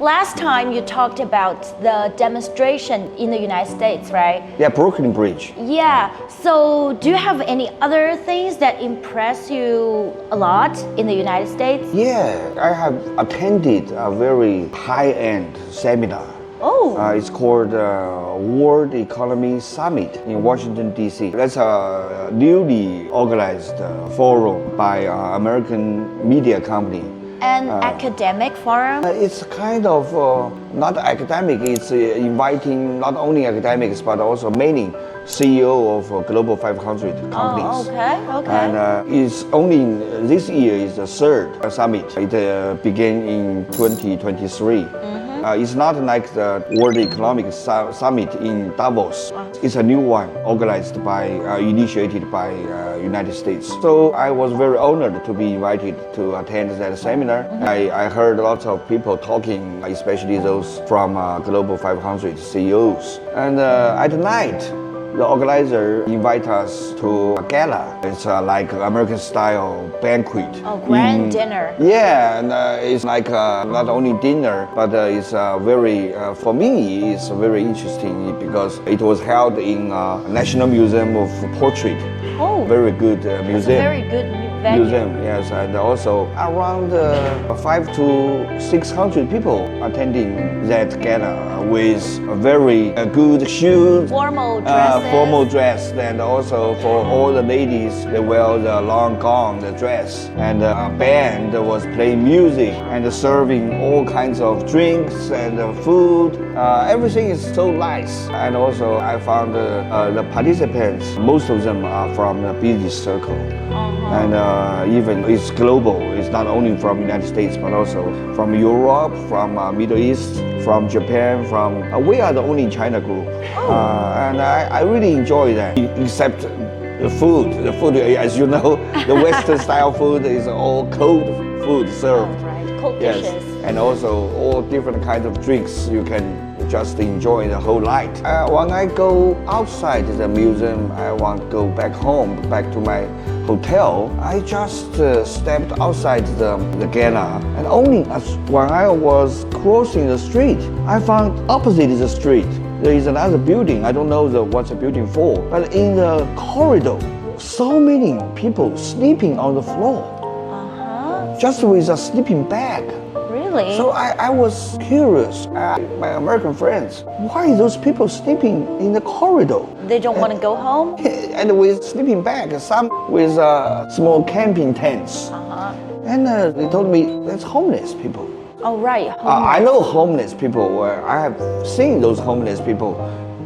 Last time you talked about the demonstration in the United States, right? Yeah, Brooklyn Bridge. Yeah, so do you have any other things that impress you a lot in the United States? Yeah, I have attended a very high-end seminar. Oh, It's called World Economy Summit in Washington, D.C. That's a newly organized forum by American media company. an academic forum? It's kind of not academic, it's inviting not only academics but also many CEO of Global 500 companies. Oh, okay. And it's only this year is the third summit. It began in 2023. It's not like the World Economic Summit in Davos. It's a new one organized by, initiated by United States. So I was very honored to be invited to attend that seminar. I heard lots of people talking, especially those from Global 500 CEOs. And at night, the organizer invite us to a gala. It's like American style banquet. Oh, grand dinner. Yeah, and it's like not only dinner, but it's very, for me, it's very interesting because it was held in National Museum of Portrait. Oh, Very good it's a museum. very good venue. Museum, yes, and also around 500 to 600 people attending that gala with very good shoes, Formal dresses. formal dress, and also for all the ladies, they wear the long gown, the dress, and a band was playing music and serving all kinds of drinks and food. Everything is so nice, and also I found the participants, most of them are from the business circle. And even it's global. It's not only from United States, but also from Europe, from Middle East, from Japan, from we are the only China group. And I really enjoy that, except the food. The food, as you know, the Western style food is all cold food served. Oh, right. Cold Yes, dishes. and also all different kinds of drinks you can just enjoy the whole night. When I go outside the museum, I want to go back home, back to my hotel. I just stepped outside the gala, and only when I was crossing the street, I found opposite the street there is another building. I don't know what's the building for, but in the corridor, so many people sleeping on the floor, just with a sleeping bag. Really? So I was curious, my American friends, why those people sleeping in the corridor? They don't want to go home? And with sleeping bags, some with small camping tents. And they told me that's homeless people. Oh, right. I know homeless people. I have seen those homeless people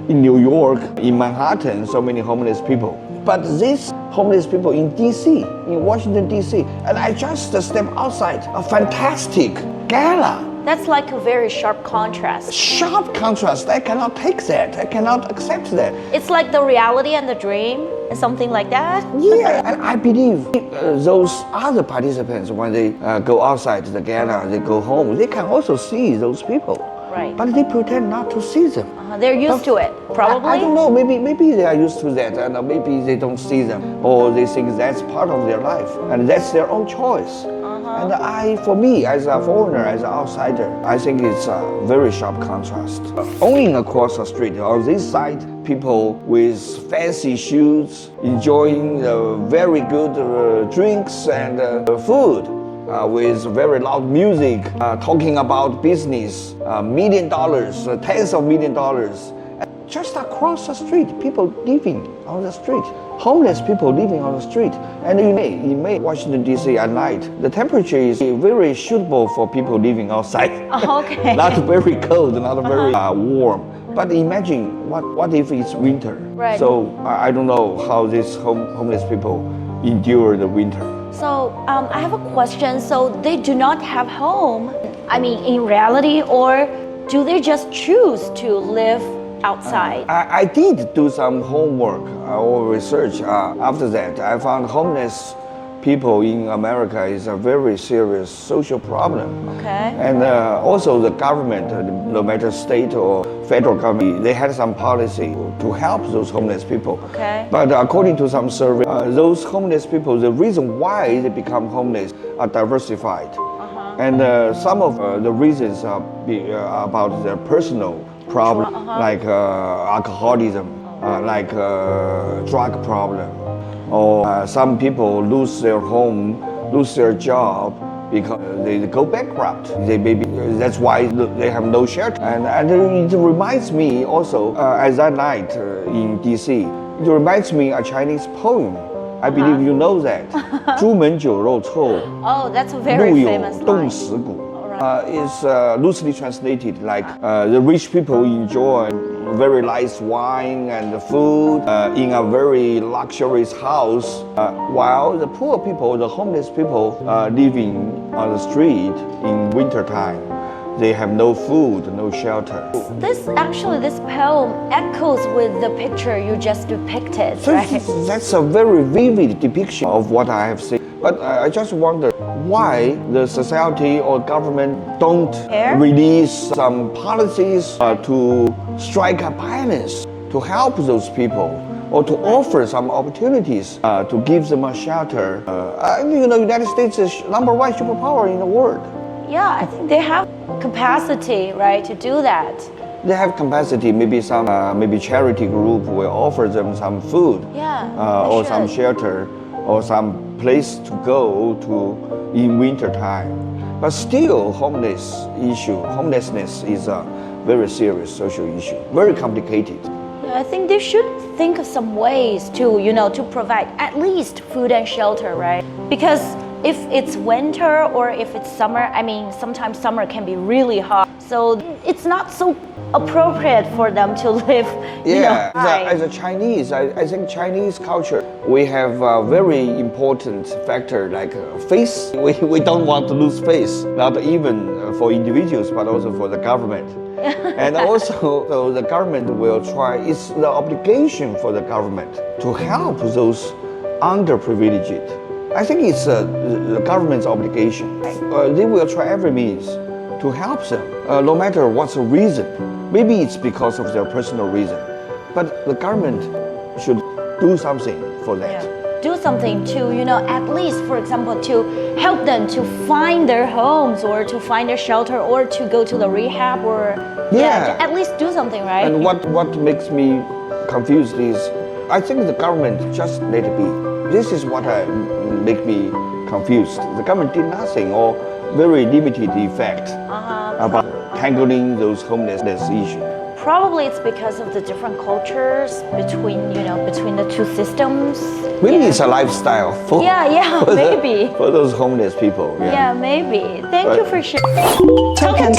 in New York, in Manhattan, so many homeless people. But these homeless people in DC, in Washington, DC, and I just stepped outside a fantastic gala. That's like a very sharp contrast. Sharp contrast. I cannot take that. I cannot accept that. It's like the reality and the dream, something like that. Yeah, and I believe those other participants, when they go outside the gala, they go home, they can also see those people. Right. But they pretend not to see them. They're used to it, probably. I don't know, maybe they are used to that, and maybe they don't see them, or they think that's part of their life, and that's their own choice. And for me, as a foreigner, as an outsider, I think it's a very sharp contrast. Only across the street, on this side, people with fancy shoes, enjoying very good drinks and food. With very loud music, talking about business, $1 million, tens of $1 million. Just across the street, people living on the street, homeless people living on the street. And in May, Washington, D.C. at night, the temperature is very suitable for people living outside. Okay. Not very cold, not very warm. But imagine, what if it's winter? Right. So I don't know how these homeless people endure the winter. So I have a question. So they do not have home, I mean, in reality, or do they just choose to live outside? I did do some homework or research. After that, I found homeless people in America is a very serious social problem. Okay. And also the government, no matter state or federal government, they had some policy to help those homeless people. Okay. But according to some survey, those homeless people, the reason why they become homeless are diversified. And some of the reasons are about their personal problem, like alcoholism, like drug problem, or some people lose their home, lose their job because they go bankrupt. They maybe that's why they have no shelter. And it reminds me also, as that night in DC, it reminds me a Chinese poem. I believe you know that. 朱门酒肉臭， Oh, that's a very 路有 famous 冻 line. 死骨。Is loosely translated like the rich people enjoy very nice wine and food in a very luxurious house, while the poor people, the homeless people, living on the street in winter time. They have no food, no shelter. This poem echoes with the picture you just depicted, So right? that's a very vivid depiction of what I have seen. But I just wonder why the society or government don't release some policies to strike a balance, to help those people, or to offer some opportunities to give them a shelter. United States is #1 superpower in the world. Yeah, I think they have capacity, right, to do that. They have capacity. Maybe some maybe charity group will offer them some food, or some shelter, or some place to go to in winter time. But still, homelessness is a very serious social issue, very complicated. Yeah, I think they should think of some ways to, to provide at least food and shelter, right? Because if it's winter or if it's summer, I mean, sometimes summer can be really hot. So it's not so appropriate for them to live, As a Chinese, I think Chinese culture, we have a very important factor like face. We don't want to lose face, not even for individuals, but also for the government. And also, so the government will try, it's the obligation for the government to help those underprivileged. I think it's the government's obligation. They will try every means to help them, no matter what's the reason. Maybe it's because of their personal reason, but the government should do something for that. Yeah. Do something to, at least, for example, to help them to find their homes or to find their shelter or to go to the rehab or at least do something, right? And what makes me confused is, I think the government just let it be. This is what make me confused. The government did nothing or very limited effect about tackling those homelessness issues. Probably it's because of the different cultures between the two systems. Maybe it's a lifestyle for maybe for those homeless people. Yeah, maybe. Thank you for sharing. Talk and